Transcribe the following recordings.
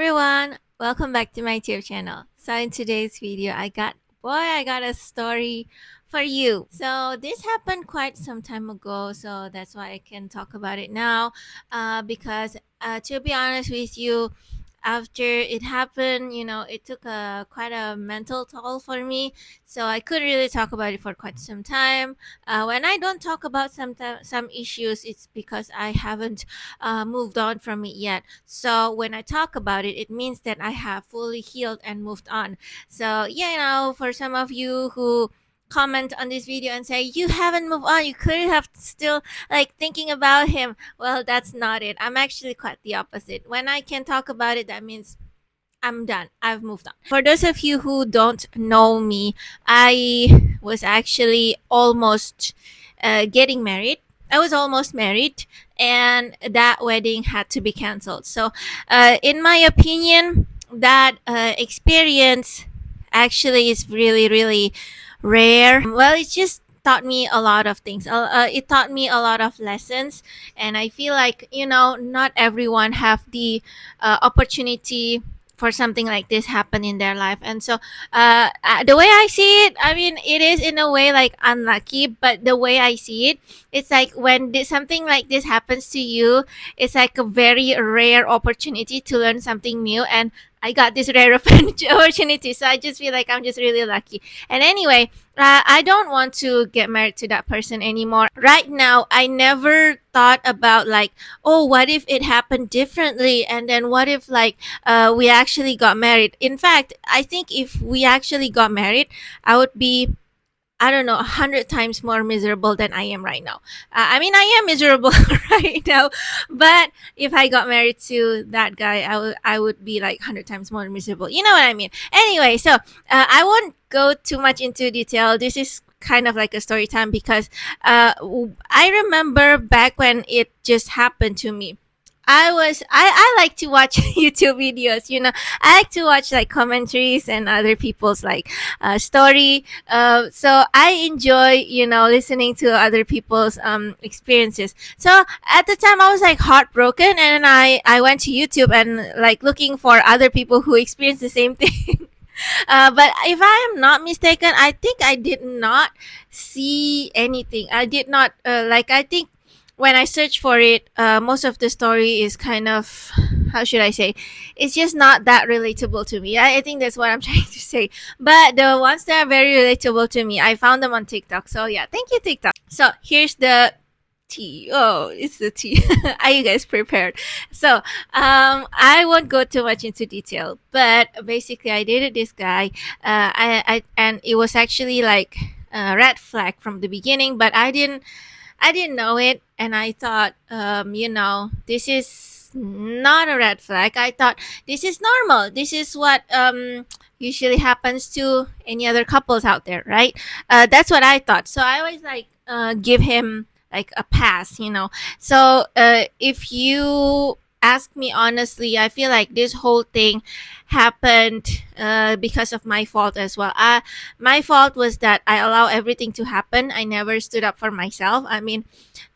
everyone, welcome back to my YouTube channel. So in today's video, I got a story for you. So this happened quite some time ago, so that's why I can talk about it now. Because to be honest with you, after it happened, it took quite a mental toll for me. So I couldn't really talk about it for quite some time. When I don't talk about some issues, it's because I haven't moved on from it yet. So when I talk about it, it means that I have fully healed and moved on. So yeah, for some of you who comment on this video and say you haven't moved on, you could have still like thinking about him, well, that's not it. I'm actually quite the opposite. When I can talk about it, that means I'm done. I've moved on. For those of you who don't know me, I was actually almost getting married. I was almost married, and that wedding had to be canceled. So, in my opinion, that experience actually is really, really rare. Well, it just taught me a lot of things. It taught me a lot of lessons, and I feel like not everyone have the opportunity for something like this happen in their life. And so the way I see it, I mean, it is in a way like unlucky, but the way I see it, it's like when something like this happens to you, it's like a very rare opportunity to learn something new. And I got this rare opportunity, so I just feel like I'm just really lucky. And anyway, I don't want to get married to that person anymore. Right now, I never thought about like, oh, what if it happened differently? And then what if like we actually got married? In fact, I think if we actually got married, I would be, I don't know, 100 times more miserable than I am right now. I mean, I am miserable right now, but if I got married to that guy, I would be like 100 times more miserable. You know what I mean? Anyway, so I won't go too much into detail. This is kind of like a story time because I remember back when it just happened to me. I like to watch YouTube videos, I like to watch like commentaries and other people's like story. So I enjoy, listening to other people's experiences. So at the time I was like heartbroken, and I went to YouTube and like looking for other people who experienced the same thing. But if I am not mistaken, I think I did not see anything. I did not I think when I search for it, most of the story is kind of, how should I say, it's just not that relatable to me. I think that's what I'm trying to say. But the ones that are very relatable to me, I found them on TikTok. So yeah, thank you, TikTok. So here's the tea. Oh, it's the tea. Are you guys prepared? So I won't go too much into detail, but basically I dated this guy. And it was actually like a red flag from the beginning, but I didn't know it, and I thought, this is not a red flag. I thought this is normal. This is what usually happens to any other couples out there, right? That's what I thought. So I always like give him like a pass. So if you ask me honestly, I feel like this whole thing happened because of my fault as well. My fault was that I allow everything to happen. I never stood up for myself. I mean,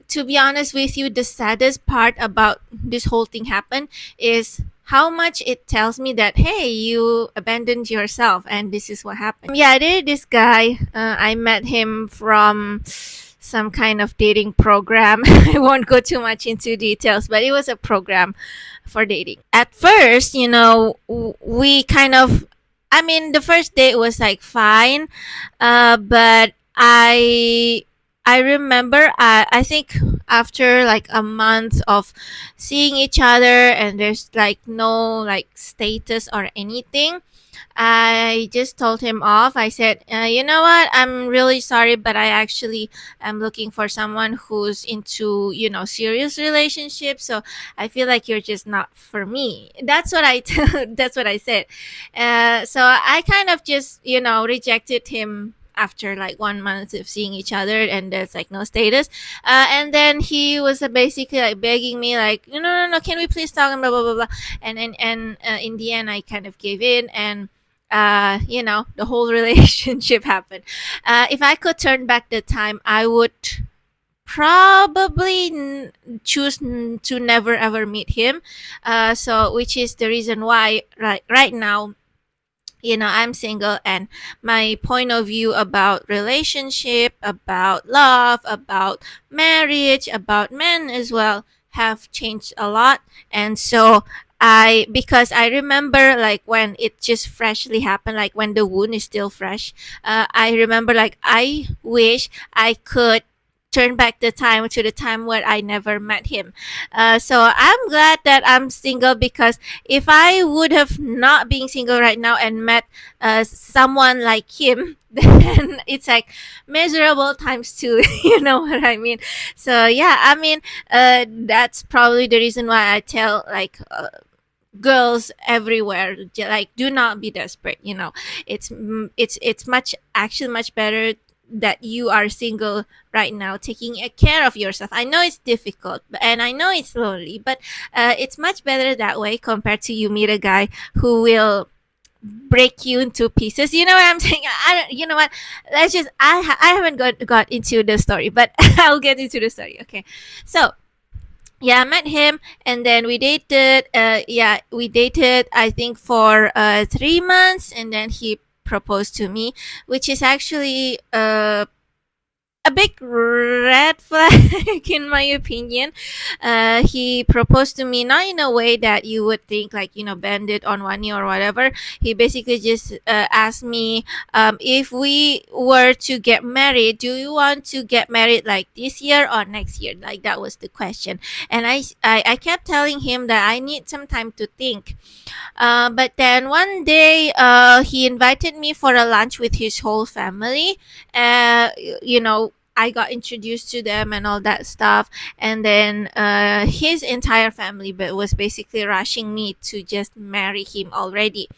to be honest with you, the saddest part about this whole thing happen is how much it tells me that, hey, you abandoned yourself and this is what happened. Yeah, I dated this guy. I met him from some kind of dating program. I won't go too much into details, but it was a program for dating. At first, we kind of, I mean, the first date was like fine, but I remember, I think after like a month of seeing each other and there's like no like status or anything, I just told him off. I said, you know what? I'm really sorry, but I actually am looking for someone who's into, serious relationships. So I feel like you're just not for me. That's what that's what I said. So I kind of just, rejected him after like 1 month of seeing each other, and there's like no status. And then he was basically like begging me like, no, can we please talk, and blah blah blah blah. And in the end I kind of gave in, and the whole relationship happened. If I could turn back the time, I would probably choose to never ever meet him. So which is the reason why right now, I'm single, and my point of view about relationship, about love, about marriage, about men as well have changed a lot. And so because I remember like when it just freshly happened, like when the wound is still fresh, I remember like I wish I could turn back the time to the time where I never met him. So I'm glad that I'm single, because if I would have not been single right now and met someone like him, then it's like miserable times two. You know what I mean? So yeah, I mean, that's probably the reason why I tell like girls everywhere, like, do not be desperate. It's much, actually much better that you are single right now, taking care of yourself. I know it's difficult, and I know it's lonely, but it's much better that way compared to you meet a guy who will break you into pieces. You know what I'm saying? I don't, you know what? Let's just, I haven't got into the story, but I'll get into the story. Okay, so yeah, I met him, and then we dated. Yeah, we dated, I think, for 3 months, and then he proposed to me, which is actually a big red flag in my opinion. He proposed to me not in a way that you would think, like, bend it on one knee or whatever. He basically just asked me, if we were to get married, do you want to get married like this year or next year? Like, that was the question. And I kept telling him that I need some time to think. But then one day, he invited me for a lunch with his whole family. I got introduced to them and all that stuff. And then his entire family was basically rushing me to just marry him already.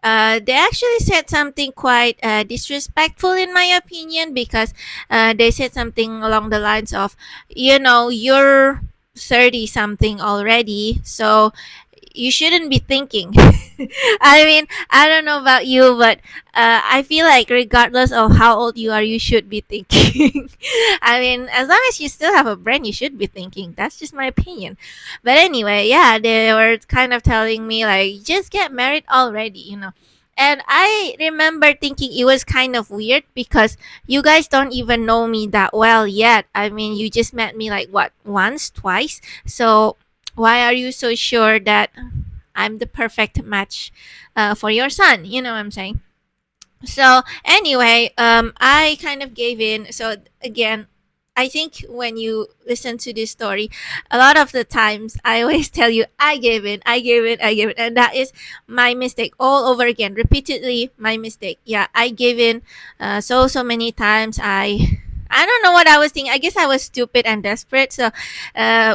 They actually said something quite disrespectful, in my opinion, because they said something along the lines of, you're 30 something already, so you shouldn't be thinking. I mean, I don't know about you, but I feel like regardless of how old you are, you should be thinking. I mean, as long as you still have a brain, you should be thinking. That's just my opinion. But anyway, yeah, they were kind of telling me, like, just get married already. And I remember thinking it was kind of weird, because you guys don't even know me that well yet. I mean, you just met me like, what, once, twice? So why are you so sure that I'm the perfect match for your son? You know what I'm saying? So anyway, I kind of gave in. So again, I think when you listen to this story, a lot of the times I always tell you, I gave in, I gave in, I gave in. And that is my mistake all over again, repeatedly my mistake. Yeah, I gave in so many times. I don't know what I was thinking. I guess I was stupid and desperate. So,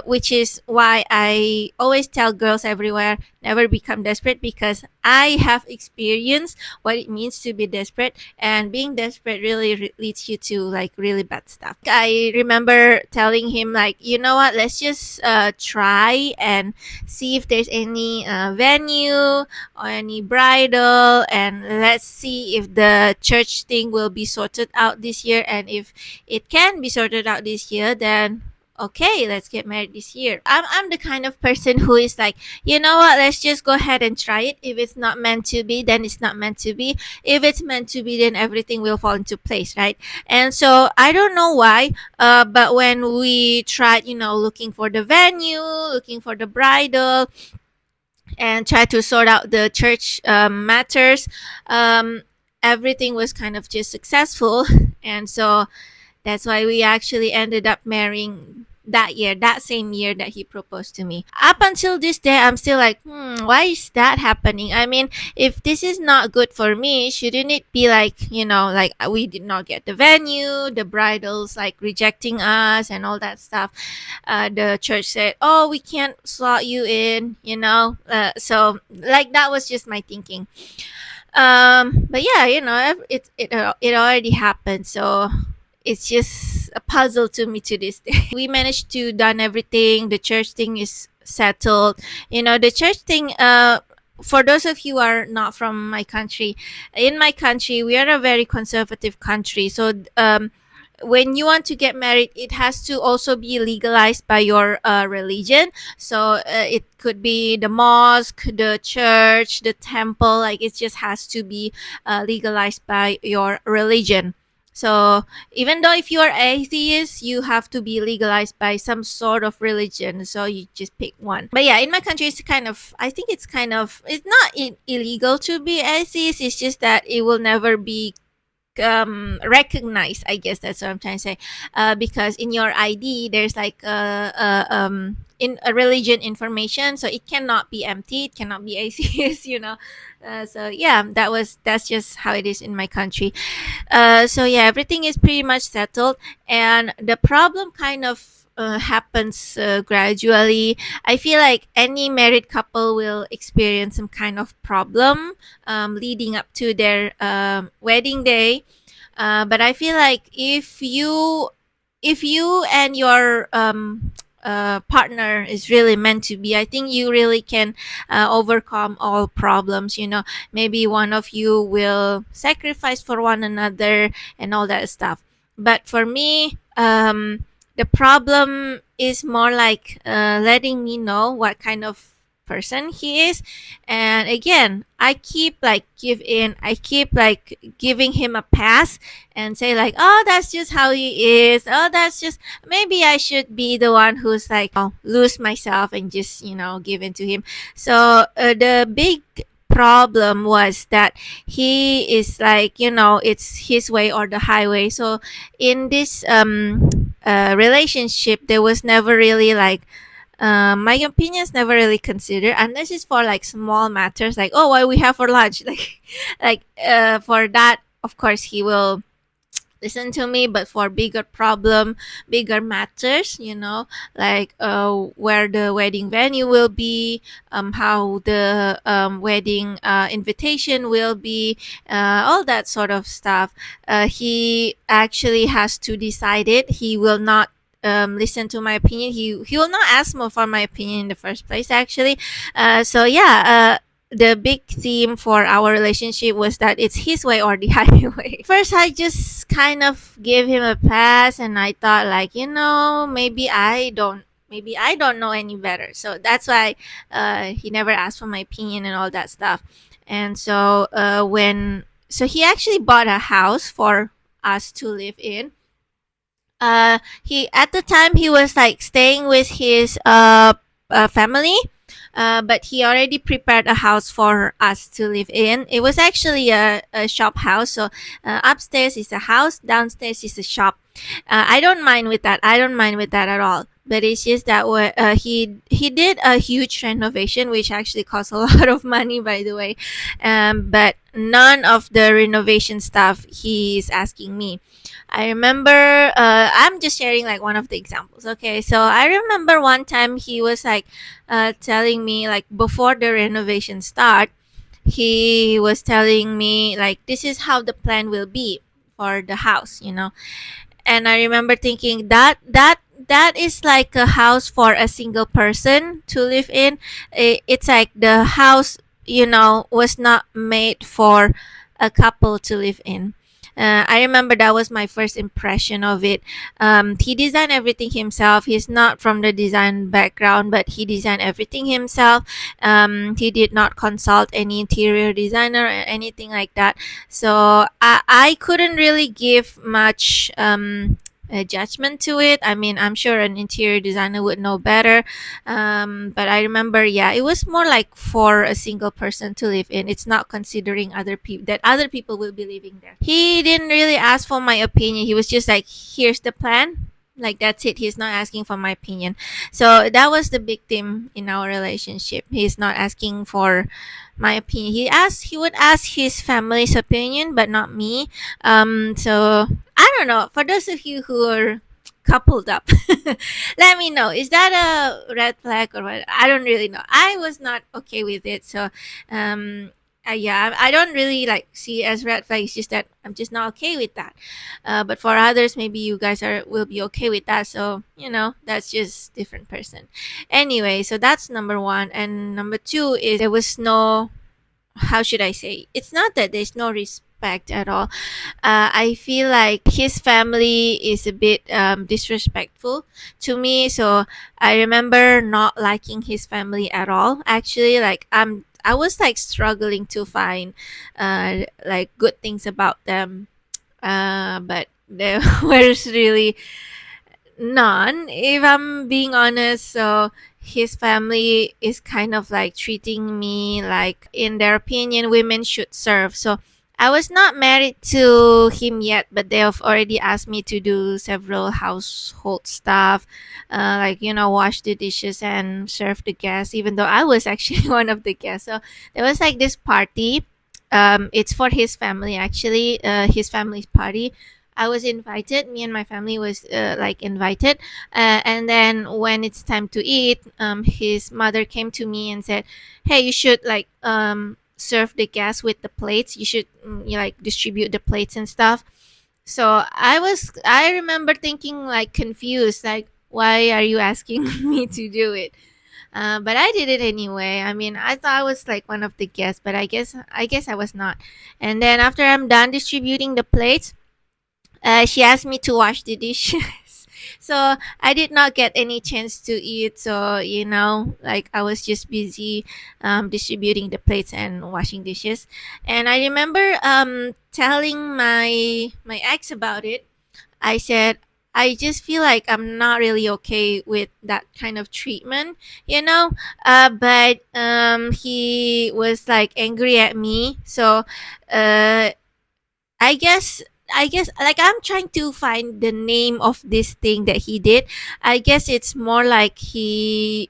which is why I always tell girls everywhere, never become desperate, because I have experienced what it means to be desperate, and being desperate really leads you to like really bad stuff. I remember telling him, like, you know what, let's just try and see if there's any venue or any bridal, and let's see if the church thing will be sorted out this year. And if it can be sorted out this year, then okay, let's get married this year. I'm the kind of person who is like, you know what, let's just go ahead and try it. If it's not meant to be, then it's not meant to be. If it's meant to be, then everything will fall into place, right? And so I don't know why, but when we tried, looking for the venue, looking for the bridal, and try to sort out the church matters, everything was kind of just successful. And so that's why we actually ended up marrying that year, that same year that he proposed to me. Up until this day, I'm still like, why is that happening? I mean, if this is not good for me, shouldn't it be like, like we did not get the venue, the bridals like rejecting us and all that stuff. The church said, oh, we can't slot you in, so like that was just my thinking. But yeah, it already happened, so it's just a puzzle to me to this day. We managed to done everything. The church thing is settled. The church thing, for those of you who are not from my country, in my country, we are a very conservative country. So when you want to get married, it has to also be legalized by your religion. So it could be the mosque, the church, the temple. Like it just has to be legalized by your religion. So even though if you are atheist, you have to be legalized by some sort of religion. So you just pick one. But yeah, in my country, it's kind of, I think it's kind of, it's not illegal to be atheist. It's just that it will never be recognized. I guess that's what I'm trying to say. Because in your ID, there's like in a religion information, so it cannot be empty. It cannot be atheist. So yeah, that's just how it is in my country. So yeah, everything is pretty much settled, and the problem kind of happens gradually. I feel like any married couple will experience some kind of problem leading up to their wedding day. But I feel like if you and your partner is really meant to be, I think you really can overcome all problems. Maybe one of you will sacrifice for one another and all that stuff. But for me, the problem is more like letting me know what kind of person he is. And again, I keep like giving him a pass and say like, oh, that's just how he is. Oh, that's just, maybe I should be the one who's like, oh, lose myself and just give in to him. So the big problem was that he is like, it's his way or the highway. So in this relationship, there was never really like my opinions never really considered, unless it's for like small matters, like, oh, what we have for lunch. Like for that, of course he will listen to me. But for bigger matters, like where the wedding venue will be, how the wedding invitation will be, all that sort of stuff, he actually has to decide it. He will not listen to my opinion. He will not ask me for my opinion in the first place, actually. So yeah, the big theme for our relationship was that it's his way or the highway. First, I just kind of gave him a pass, and I thought like, maybe I don't know any better. So that's why he never asked for my opinion and all that stuff. And so he actually bought a house for us to live in. He at the time he was like staying with his family, but he already prepared a house for us to live in. It was actually a shop house. So upstairs is a house, downstairs is a shop. I don't mind with that. I don't mind with that at all. But it's just that he did a huge renovation, which actually cost a lot of money, by the way. But none of the renovation stuff he is asking me. I remember, I'm just sharing like one of the examples. Okay, so I remember one time he was like telling me, like, before the renovation start, he was telling me like, this is how the plan will be for the house. And I remember thinking that is like a house for a single person to live in. It's like the house, was not made for a couple to live in. I remember that was my first impression of it. He designed everything himself. He's not from the design background, but he designed everything himself. He did not consult any interior designer or anything like that. So I couldn't really give much judgment to it. I mean, I'm sure an interior designer would know better. But I remember, yeah, it was more like for a single person to live in. It's not considering other people, that other people will be living there. He didn't really ask for my opinion. He was just like, here's the plan. Like, that's it. He's not asking for my opinion. So that was the big theme in our relationship. He's not asking for my opinion. He would ask his family's opinion, but not me. So I don't know. For those of you who are coupled up, let me know. Is that a red flag or what? I don't really know. I was not okay with it. So yeah, I don't really like see it as red flag. It's just that I'm just not okay with that. But for others, maybe you guys will be okay with that. So that's just different person. Anyway, so that's number one. And number two is there was no, how should I say? It's not that there's no respect respect at all. I feel like his family is a bit disrespectful to me. So I remember not liking his family at all. Actually, like I was like struggling to find like good things about them. But there was really none, if I'm being honest. So his family is kind of like treating me like, in their opinion, women should serve. So I was not married to him yet, but they have already asked me to do several household stuff, like, wash the dishes and serve the guests, even though I was actually one of the guests. So there was like this party. It's for his family, actually, his family's party. I was invited. Me and my family was like invited, and then when it's time to eat, his mother came to me and said, "Hey, you should like serve the guests with the plates. You should like distribute the plates and stuff." So I remember thinking like confused, like, why are you asking me to do it? But I did it anyway. I mean, I thought I was like one of the guests, but I guess I was not. And then after I'm done distributing the plates, she asked me to wash the dishes. So I did not get any chance to eat. So, like I was just busy distributing the plates and washing dishes. And I remember telling my ex about it. I said, I just feel like I'm not really okay with that kind of treatment, you know. But he was like angry at me. So uh, I guess like I'm trying to find the name of this thing that he did. I guess it's more like he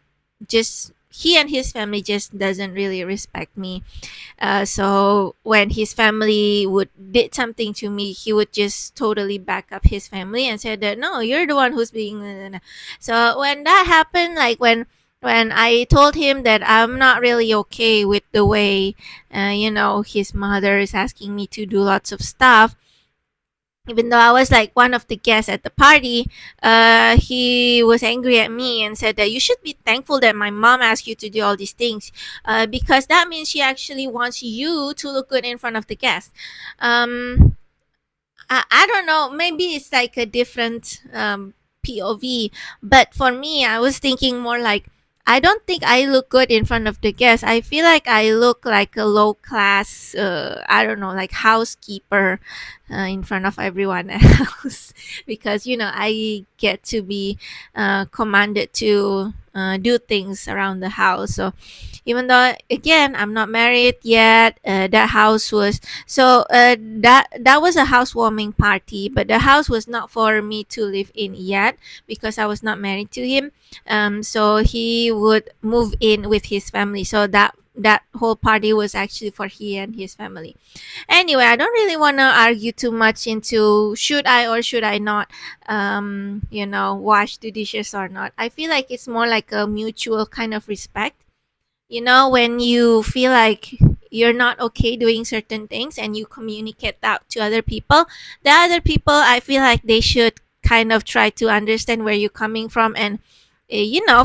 and his family just doesn't really respect me. So when his family would did something to me, he would just totally back up his family and said that, no, you're the one who's being. So when that happened, like when I told him that I'm not really okay with the way, his mother is asking me to do lots of stuff, even though I was like one of the guests at the party, he was angry at me and said that you should be thankful that my mom asked you to do all these things, because that means she actually wants you to look good in front of the guests. Um, I don't know. Maybe it's like a different POV, but for me, I was thinking more like, I don't think I look good in front of the guests. I feel like I look like a low class, I don't know, like housekeeper in front of everyone else, because I get to be commanded to do things around the house. So even though again I'm not married yet, that house was that was a housewarming party, but the house was not for me to live in yet because I was not married to him. So he would move in with his family, so that whole party was actually for he and his family. Anyway, I don't really want to argue too much into should I or should I not wash the dishes or not. I feel like it's more like a mutual kind of respect. When you feel like you're not okay doing certain things and you communicate that to other people, the other people, I feel like they should kind of try to understand where you're coming from and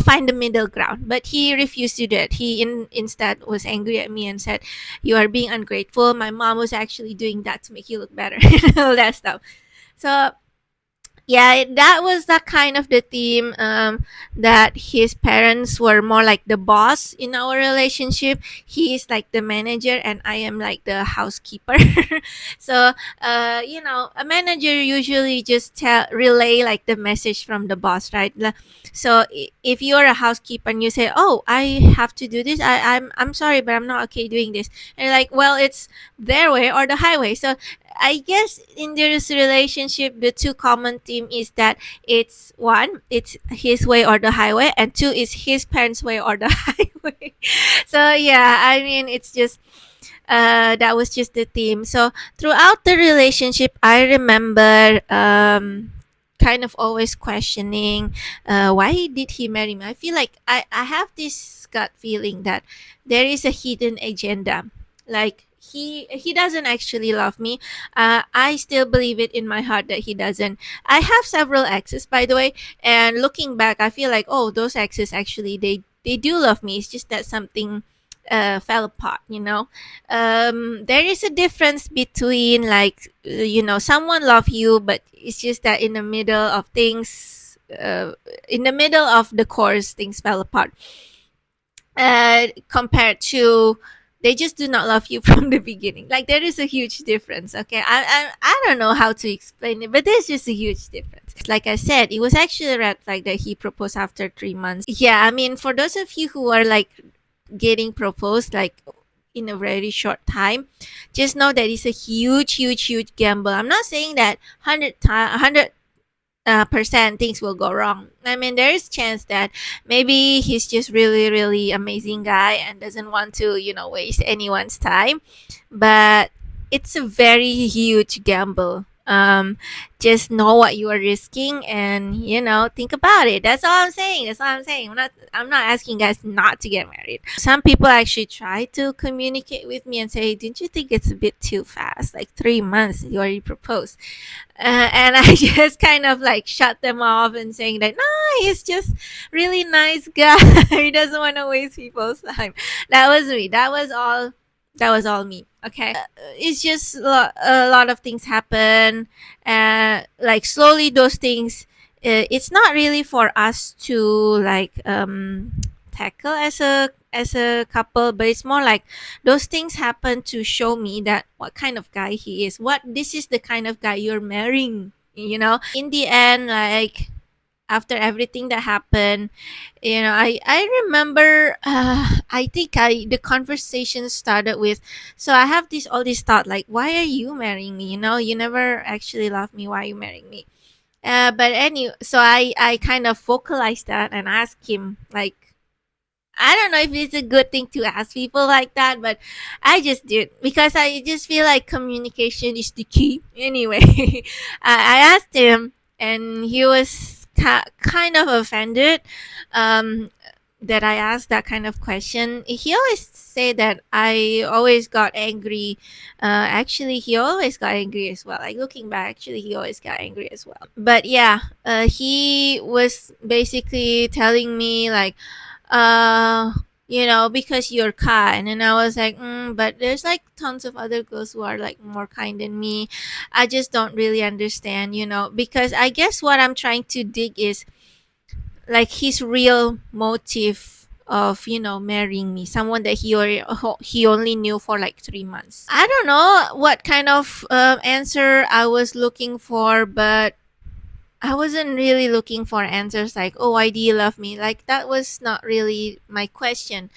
find the middle ground. But he refused to do it. He instead was angry at me and said, you are being ungrateful, my mom was actually doing that to make you look better, all that stuff. So yeah, that was the kind of the theme, that his parents were more like the boss in our relationship. He is like the manager and I am like the housekeeper. So a manager usually just relay like the message from the boss, right? So if you're a housekeeper and you say, oh, I have to do this, I'm sorry, but I'm not okay doing this, and you're like, well, it's their way or the highway. So I guess in this relationship, the two common theme is that it's one, it's his way or the highway, and two is his parents' way or the highway. So yeah, I mean, it's just that was just the theme. So throughout the relationship, I remember kind of always questioning, why did he marry me? I feel like I have this gut feeling that there is a hidden agenda, like he doesn't actually love me. I still believe it in my heart that he doesn't. I have several exes, by the way, and looking back I feel like, oh, those exes actually they do love me. It's just that something fell apart, there is a difference between like someone love you, but it's just that in the middle of things, in the middle of the course things fell apart, compared to they just do not love you from the beginning. Like there is a huge difference. Okay, I don't know how to explain it, but there's just a huge difference. Like I said, it was actually a red flag that he proposed after 3 months. Yeah, I mean, for those of you who are like getting proposed like in a very short time, just know that it's a huge gamble. I'm not saying that 100 percent things will go wrong. I mean, there is chance that maybe he's just really amazing guy and doesn't want to waste anyone's time, but it's a very huge gamble. Just know what you are risking, and think about it. That's all I'm saying. I'm not asking guys not to get married. Some people actually try to communicate with me and say, didn't you think it's a bit too fast, like 3 months you already proposed? And I just kind of like shut them off and saying that no, he's just really nice guy. He doesn't want to waste people's time. That was me. That was all me. Okay, it's just a lot of things happen, like slowly those things. It's not really for us to like tackle as a couple, but it's more like those things happen to show me that what kind of guy he is. What this is the kind of guy you're marrying. In the end, like after everything that happened, I remember, I think I the conversation started with, so I have this all this thought like, why are you marrying me? You never actually loved me, why are you marrying me? But anyway, so I kind of vocalized that and asked him, like, I don't know if it's a good thing to ask people like that, but I just did because I just feel like communication is the key. Anyway, I asked him, and he was kind of offended that I asked that kind of question. He always say that I always got angry. Actually, he always got angry as well. Like looking back, actually, he always got angry as well. But yeah, he was basically telling me like, uh because you're kind. And I was like, but there's like tons of other girls who are like more kind than me. I just don't really understand, because I guess what I'm trying to dig is like his real motive of marrying me, someone that he only knew for like 3 months. I don't know what kind of answer I was looking for, but I wasn't really looking for answers like, oh, why do you love me? Like, that was not really my question,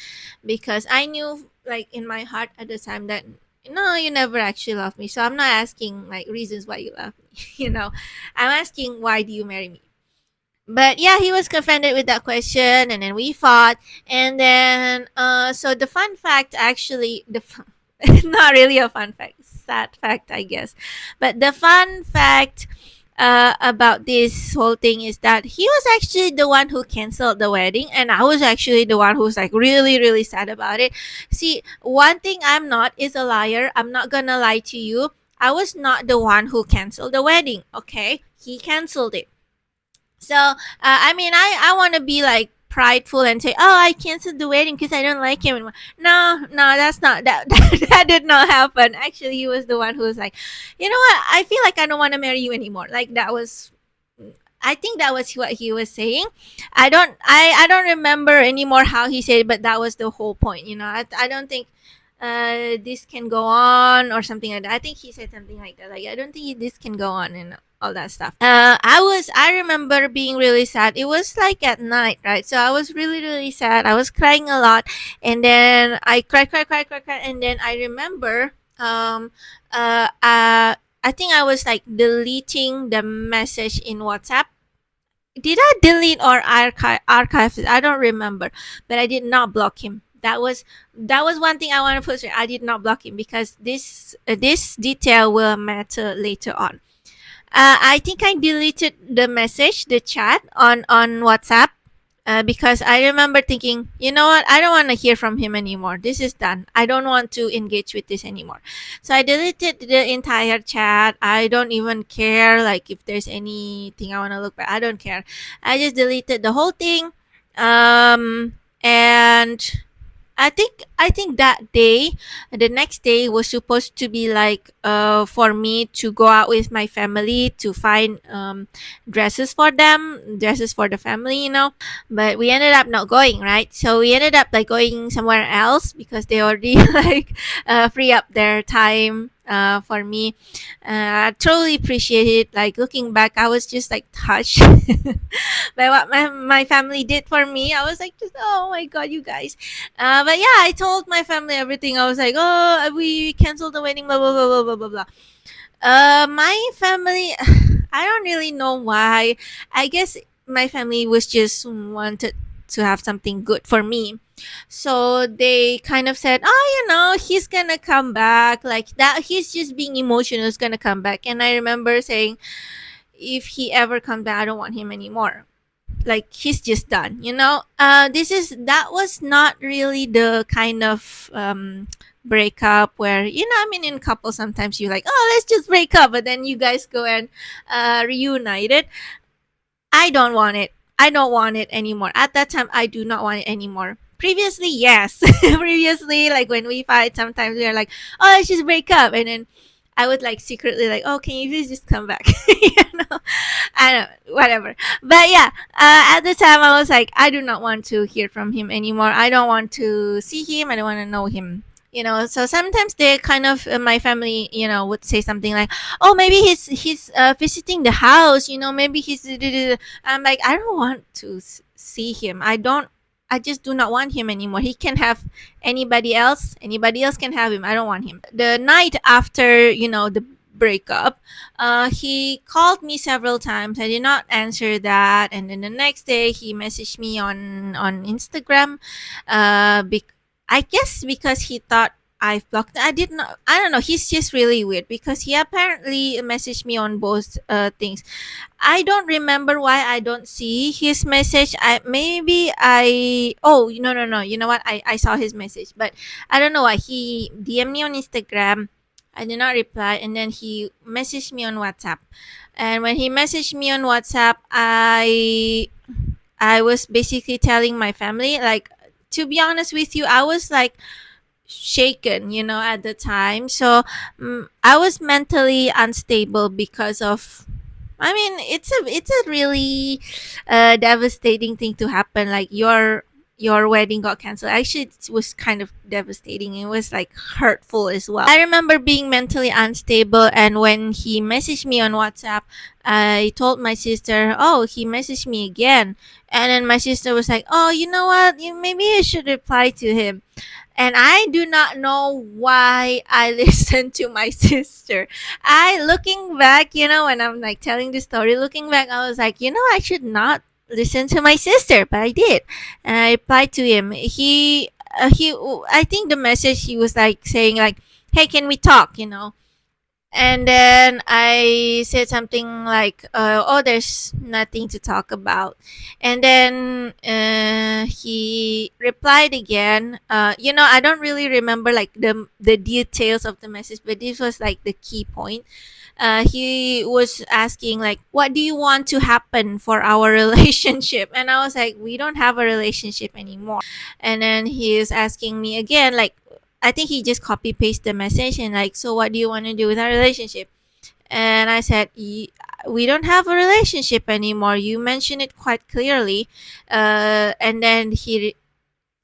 because I knew, like, in my heart at the time that, no, you never actually love me. So I'm not asking, like, reasons why you love me, I'm asking, why do you marry me? But yeah, he was confronted with that question, and then we fought. And then, so the fun fact actually, not really a fun fact, sad fact, I guess. But the fun fact about this whole thing is that he was actually the one who canceled the wedding, and I was actually the one who was like really sad about it. See, one thing I'm not is a liar. I'm not gonna lie to you. I was not the one who canceled the wedding. Okay, he canceled it. So I mean, I want to be like prideful and say, oh, I canceled the wedding because I don't like him anymore. No, that's not that. That did not happen. Actually, he was the one who was like, you know what? I feel like I don't want to marry you anymore. Like that was, I think that was what he was saying. I don't remember anymore how he said it, but that was the whole point. I don't think this can go on or something like that. I think he said something like that. Like, I don't think this can go on and all that stuff. I remember being really sad. It was like at night, right? So I was really sad. I was crying a lot, and then I cried, and then I remember I think I was like deleting the message in WhatsApp. Did I delete or archive it? I don't remember, but I did not block him. That was one thing I want to put straight. I did not block him because this detail will matter later on. I think I deleted the message, the chat on WhatsApp, because I remember thinking, you know what, I don't want to hear from him anymore. This is done. I don't want to engage with this anymore. So I deleted the entire chat. I don't even care like if there's anything I want to look back. I don't care. I just deleted the whole thing. And I think that day, the next day was supposed to be like for me to go out with my family to find dresses for them, dresses for the family, but we ended up not going, right? So we ended up like going somewhere else because they already like free up their time for me. I totally appreciate it. Like looking back, I was just like touched by what my family did for me. I was like, just, oh my god, you guys. But yeah, I told my family everything. I was like, oh, we canceled the wedding, blah blah blah blah blah blah blah. My family, I don't really know why. I guess my family was just wanted to have something good for me. So they kind of said, oh, he's gonna come back like that. He's just being emotional. He's gonna come back. And I remember saying, if he ever comes back, I don't want him anymore. Like he's just done, that was not really the kind of breakup where, I mean, in couples sometimes you like, oh, let's just break up, but then you guys go and reunite it. I don't want it. I don't want it anymore. At that time, I do not want it anymore. Previously, yes. Previously, like when we fight, sometimes we are like, oh, let's just break up. And then I would like secretly like, oh, can you please just come back? I don't know, whatever. But yeah, at the time I was like, I do not want to hear from him anymore. I don't want to see him. I don't want to know him. So sometimes they kind of my family, would say something like, "Oh, maybe he's visiting the house. Maybe he's." I'm like, I don't want to see him. I don't. I just do not want him anymore. He can have anybody else. Anybody else can have him. I don't want him. The night after, the breakup, he called me several times. I did not answer that, and then the next day he messaged me on Instagram. I guess because he thought I've blocked. I did not. I don't know. He's just really weird because he apparently messaged me on both things. I don't remember why I don't see his message. Oh, no, no, no. You know what? I saw his message, but I don't know why. He DM me on Instagram. I did not reply, and then he messaged me on WhatsApp. And when he messaged me on WhatsApp, I was basically telling my family, like, to be honest with you, I was like shaken, at the time. So I was mentally unstable because of. I mean, it's a really devastating thing to happen. Like your wedding got canceled. Actually, it was kind of devastating. It was like hurtful as well. I remember being mentally unstable, and when he messaged me on WhatsApp, I told my sister, "Oh, he messaged me again." And then my sister was like, "Oh, you know what? Maybe you should reply to him." And I do not know why I listened to my sister. Looking back, when I'm like telling the story, looking back, I was like, I should not listen to my sister, but I did. And I replied to him. I think the message he was like saying like, "Hey, can we talk?" And then I said something like, "Oh, there's nothing to talk about." And then he replied again. I don't really remember like the details of the message, but this was like the key point. He was asking like, "What do you want to happen for our relationship?" And I was like, "We don't have a relationship anymore." And then he is asking me again, like, I think he just copy paste the message and like, "So what do you want to do with our relationship?" And I said, "We don't have a relationship anymore. You mentioned it quite clearly." And then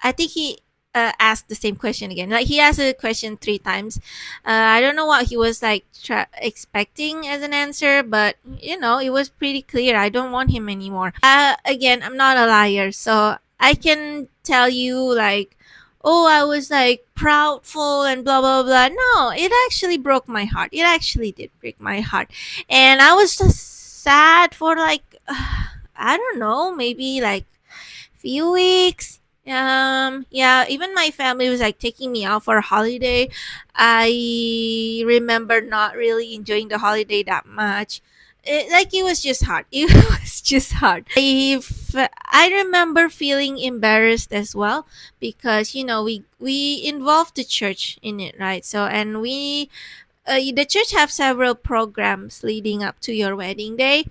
I think he asked the same question again. Like he asked a question three times. I don't know what he was like expecting as an answer, but it was pretty clear. I don't want him anymore. Again, I'm not a liar, so I can tell you like, oh, I was like proudful and blah blah blah. No, it actually broke my heart. It actually did break my heart, and I was just sad for like I don't know, maybe like few weeks. Yeah, even my family was like taking me out for a holiday. I remember not really enjoying the holiday that much. It was just hard. It was just hard. I remember feeling embarrassed as well because we involved the church in it, right? So and the church have several programs leading up to your wedding day.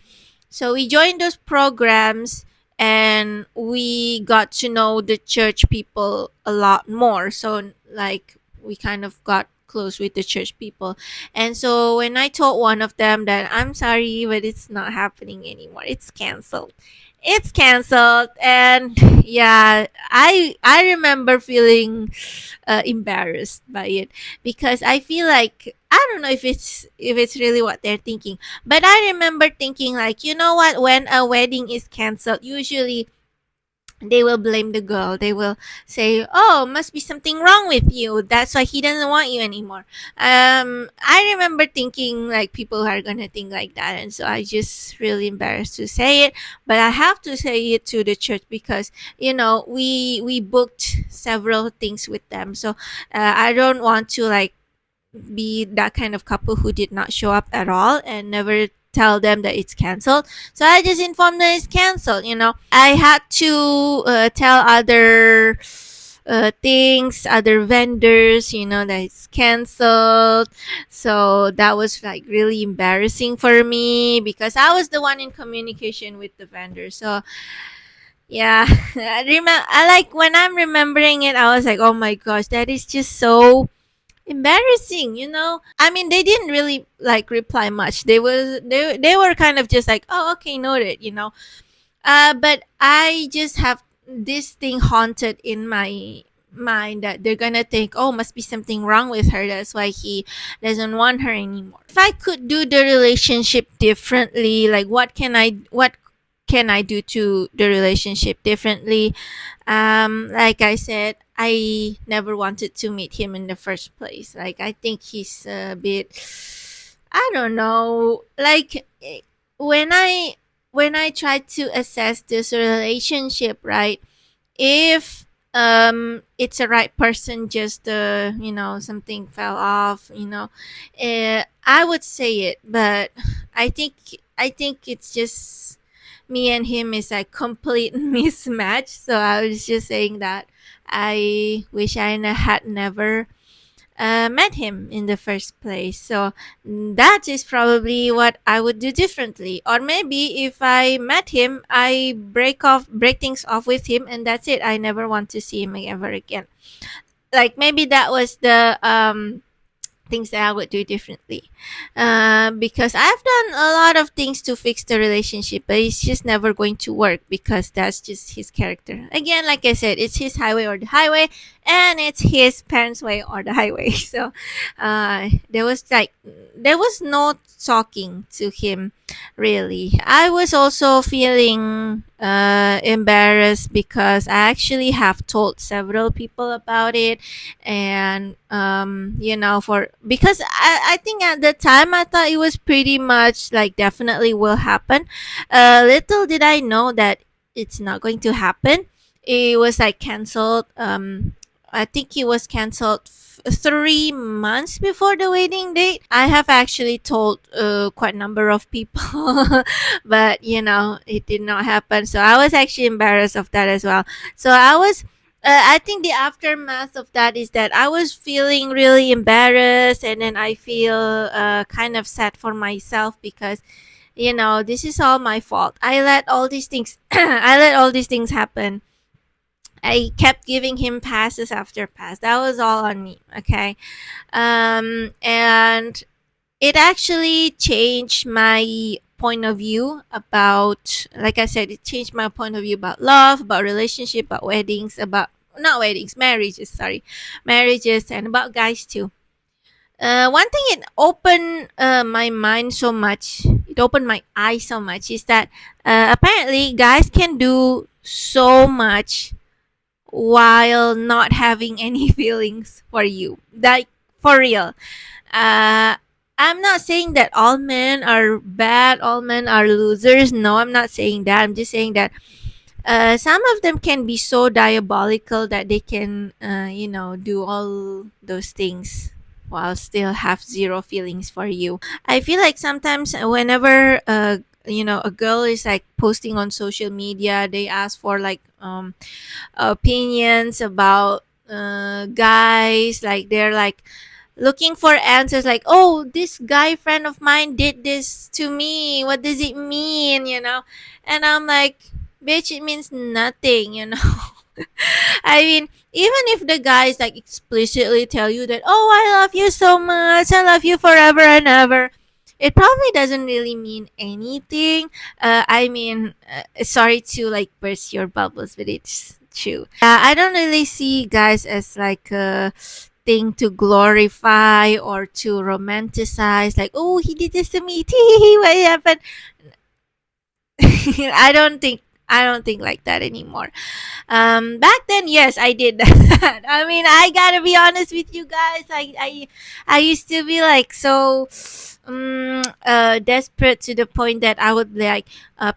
So we joined those programs. and we got to know the church people a lot more. So like we kind of got close with the church people. And so when I told one of them that I'm sorry, but it's not happening anymore, it's canceled. It's canceled. And yeah, I remember feeling embarrassed by it, because I feel like I don't know if it's really what they're thinking, but I remember thinking like, you know what, when a wedding is canceled, usually they will blame the girl. They will say, "Oh, must be something wrong with you. That's why he doesn't want you anymore." I remember thinking like people are gonna think like that, and so I just really embarrassed to say it, but I have to say it to the church because we booked several things with them, so I don't want to like be that kind of couple who did not show up at all and never tell them that it's canceled. So I just informed them it's canceled. I had to tell other things, other vendors, that it's canceled. So that was like really embarrassing for me because I was the one in communication with the vendor. So yeah, I like when I'm remembering it, I was like, oh my gosh, that is just so embarrassing. I mean, they didn't really like reply much. They were kind of just like, oh, okay, noted. But I just have this thing haunted in my mind that they're gonna think, oh, must be something wrong with her, that's why he doesn't want her anymore. If I could do the relationship differently, like what can I do to the relationship differently? Like I said, I never wanted to meet him in the first place. Like I think he's a bit, I don't know, like when I try to assess this relationship, right? If it's a right person, just something fell off, I would say it, but I think it's just me and him is a complete mismatch. So I was just saying that I wish had never met him in the first place. So that is probably what I would do differently. Or maybe if I met him, I break things off with him, and that's it. I never want to see him ever again. Like maybe that was the things that I would do differently. Because I've done a lot of things to fix the relationship, but it's just never going to work because that's just his character. Again, like I said, it's his highway or the highway, and it's his parents' way or the highway. So there was no talking to him really. I was also feeling embarrassed because I actually have told several people about it, and for because I think at the time I thought it was pretty much like definitely will happen. Little did I know that it's not going to happen. It was like canceled. I think it was canceled 3 months before the wedding date. I have actually told quite a number of people, but it did not happen. So I was actually embarrassed of that as well. So I think the aftermath of that is that I was feeling really embarrassed, and then I feel kind of sad for myself because this is all my fault. I let all these things I let all these things happen. I kept giving him passes after pass. That was all on me. Okay. And it actually changed my point of view about, like I said, it changed my point of view about love, about relationship, about weddings, about not weddings, marriages, sorry, marriages, and about guys too. One thing it opened my mind so much, it opened my eyes so much, is that apparently guys can do so much while not having any feelings for you. Like, for real. Uh, I'm not saying that all men are bad, all men are losers. No, I'm not saying that. I'm just saying that some of them can be so diabolical that they can, do all those things while still have zero feelings for you. I feel like sometimes whenever a girl is like posting on social media, they ask for like opinions about guys, like they're like looking for answers like, oh, this guy friend of mine did this to me, what does it mean? And I'm like, bitch, it means nothing, you know. I mean, even if the guys like explicitly tell you that, oh, I love you so much, I love you forever and ever, it probably doesn't really mean anything. I mean, sorry to like burst your bubbles, but it's true. I don't really see guys as like a thing to glorify or to romanticize. Like, oh, he did this to me. What happened? I don't think. I don't think like that anymore. Back then, yes, I did that. I mean, I gotta be honest with you guys. I used to be like so desperate to the point that I would be like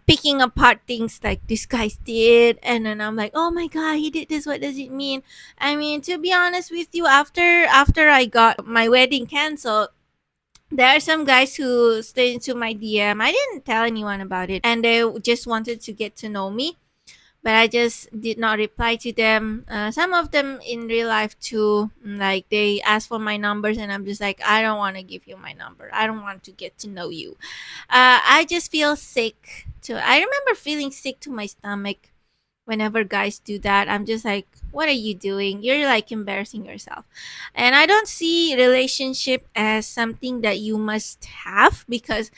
picking apart things like this guy did, and then I'm like, oh my god, he did this. What does it mean? I mean, to be honest with you, after I got my wedding canceled, there are some guys who stayed into my DM. I didn't tell anyone about it, and they just wanted to get to know me, but I just did not reply to them. Some of them in real life too, like they asked for my numbers, and I'm just like, I don't want to give you my number. I don't want to get to know you. I just feel sick. I remember feeling sick to my stomach whenever guys do that. I'm just like, what are you doing? You're like embarrassing yourself. And I don't see relationship as something that you must have, because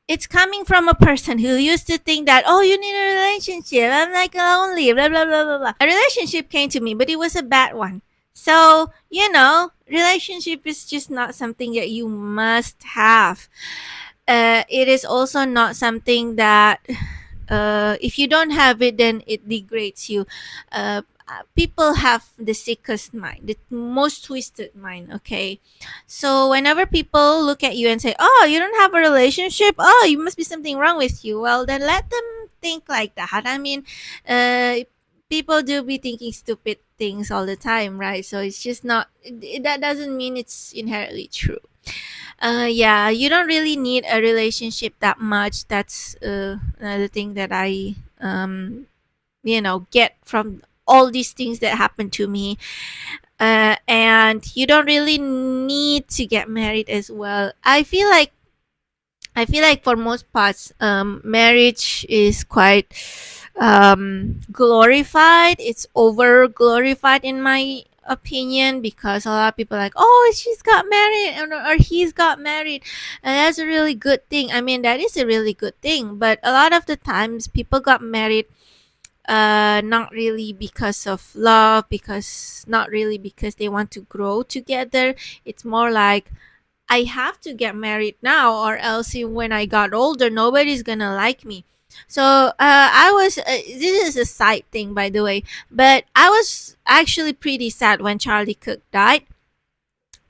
it's coming from a person who used to think that, oh, you need a relationship, I'm like lonely, blah blah blah blah blah. A relationship came to me, but it was a bad one. So, relationship is just not something that you must have. It is also not something that, if you don't have it, then it degrades you. People have the sickest mind, the most twisted mind. Okay, so whenever people look at you and say, oh, you don't have a relationship, oh, you must be something wrong with you, well, then let them think like that. I mean, people do be thinking stupid things all the time, right? So it's just not, that doesn't mean it's inherently true. Yeah, you don't really need a relationship that much. That's another thing that I get from all these things that happened to me. And you don't really need to get married as well. I feel like for most parts, marriage is quite glorified. It's over glorified in my opinion, because a lot of people are like, oh, she's got married, or he's got married, and that's a really good thing. I mean, that is a really good thing, but a lot of the times people got married not really because of love, because not really because they want to grow together. It's more like, I have to get married now, or else when I got older, nobody's gonna like me. So I was. This is a side thing, by the way, but I was actually pretty sad when Charlie Cook died.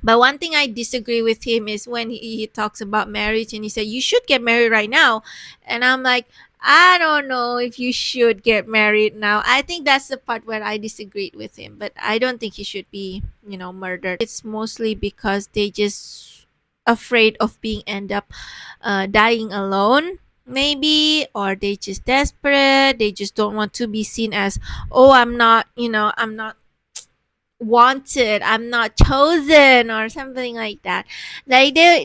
But one thing I disagree with him is when he talks about marriage, and he said you should get married right now, and I'm like, I don't know if you should get married now. I think that's the part where I disagreed with him, but I don't think he should be, murdered. It's mostly because they just afraid of being end up dying alone, maybe, or they just desperate. They just don't want to be seen as, oh, I'm not wanted, I'm not chosen, or something like that. Like they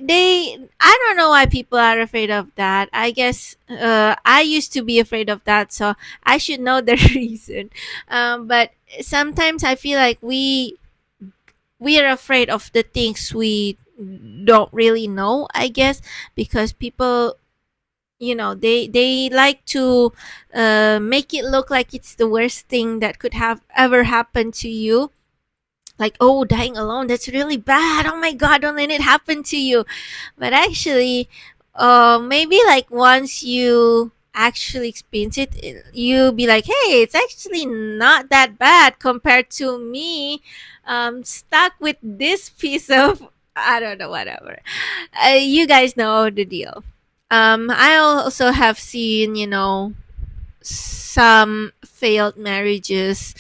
I don't know why people are afraid of that. I guess I used to be afraid of that, so I should know the reason. But sometimes I feel like we are afraid of the things we don't really know, I guess, because people, they like to make it look like it's the worst thing that could have ever happened to you. Like, oh, dying alone, that's really bad, oh my god, don't let it happen to you. But actually, maybe like once you actually experience it, you'll be like, hey, it's actually not that bad compared to me stuck with this piece of, I don't know, whatever. You guys know the deal. I also have seen, some failed marriages.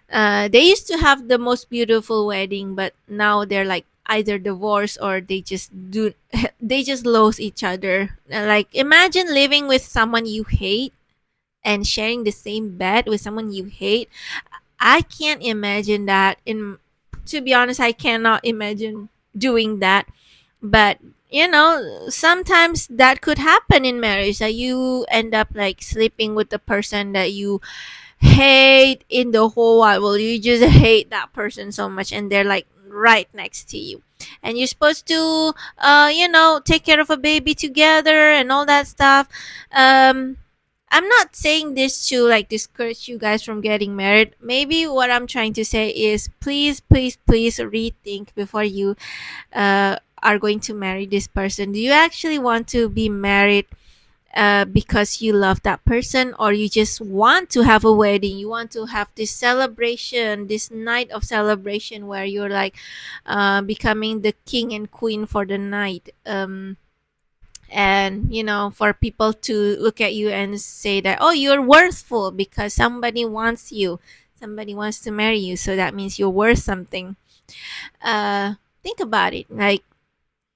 They used to have the most beautiful wedding, but now they're like either divorced, or they just do they just lose each other. Like, imagine living with someone you hate and sharing the same bed with someone you hate. I can't imagine that. In To be honest, I cannot imagine doing that. But sometimes that could happen in marriage, that you end up like sleeping with the person that you hate in the whole wide world. You just hate that person so much, and they're like right next to you, and you're supposed to take care of a baby together and all that stuff. I'm not saying this to like discourage you guys from getting married. Maybe what I'm trying to say is, please, please, please rethink before you are going to marry this person. Do you actually want to be married because you love that person, or you just want to have a wedding? You want to have this celebration, this night of celebration where you're like becoming the king and queen for the night. And for people to look at you and say that, oh, you're worthful because somebody wants you, somebody wants to marry you, so that means you're worth something. uh think about it, like,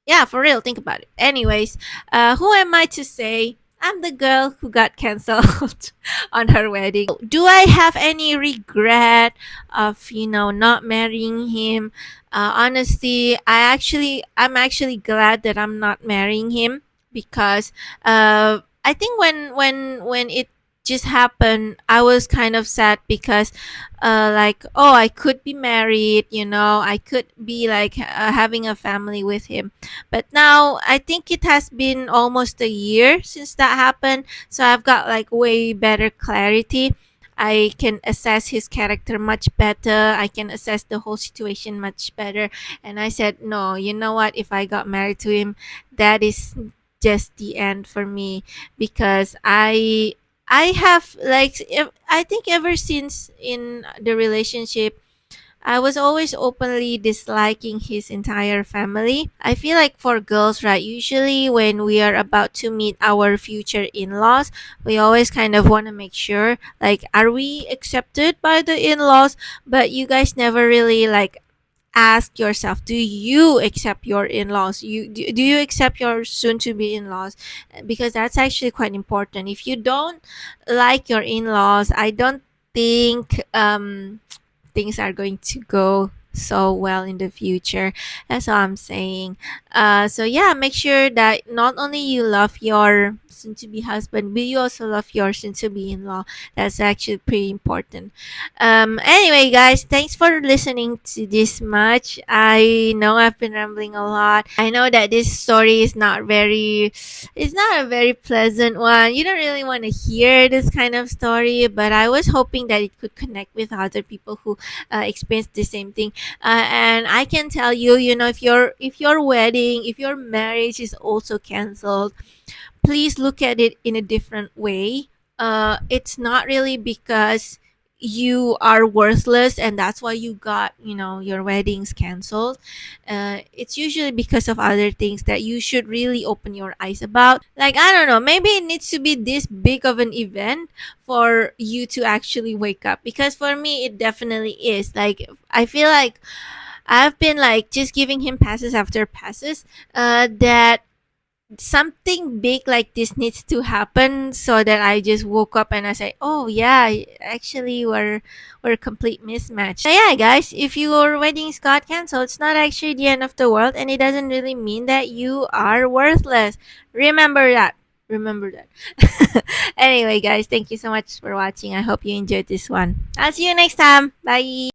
yeah, for real, think about it. Anyways, who am I to say I'm the girl who got canceled on her wedding? Do I have any regret of not marrying him? Honestly, I'm actually glad that I'm not marrying him, because I think when it just happened, I was kind of sad, because like, oh, I could be married, I could be like having a family with him. But now I think it has been almost a year since that happened, so I've got like way better clarity. I can assess his character much better. I can assess the whole situation much better. And I said, no, you know what? If I got married to him, that is just the end for me, because I have like I think ever since in the relationship, I was always openly disliking his entire family. I feel like for girls, right, usually when we are about to meet our future in laws, we always kind of want to make sure, like, are we accepted by the in laws? But you guys never really like ask yourself, do you accept your in-laws? Do you accept your soon to be in-laws? Because that's actually quite important. If you don't like your in-laws, I don't think things are going to go so well in the future. That's all I'm saying. So yeah, make sure that not only you love your soon to be husband, but you also love your soon to be in-law. That's actually pretty important. Anyway, guys, thanks for listening to this much. I know I've been rambling a lot. I know that this story is not very, it's not a very pleasant one. You don't really want to hear this kind of story, but I was hoping that it could connect with other people who experienced the same thing. And I can tell you, if your wedding, if your marriage is also canceled, please look at it in a different way. It's not really because you are worthless and that's why you got your weddings canceled. It's usually because of other things that you should really open your eyes about. Like, I don't know, maybe it needs to be this big of an event for you to actually wake up, because for me it definitely is. Like, I feel like I've been like just giving him passes after passes, that something big like this needs to happen, so that I just woke up and I say, oh yeah, actually we're a complete mismatch. So yeah, guys, if your weddings got canceled, it's not actually the end of the world, and it doesn't really mean that you are worthless. Remember that. Remember that. Anyway, guys, thank you so much for watching. I hope you enjoyed this one. I'll see you next time. Bye.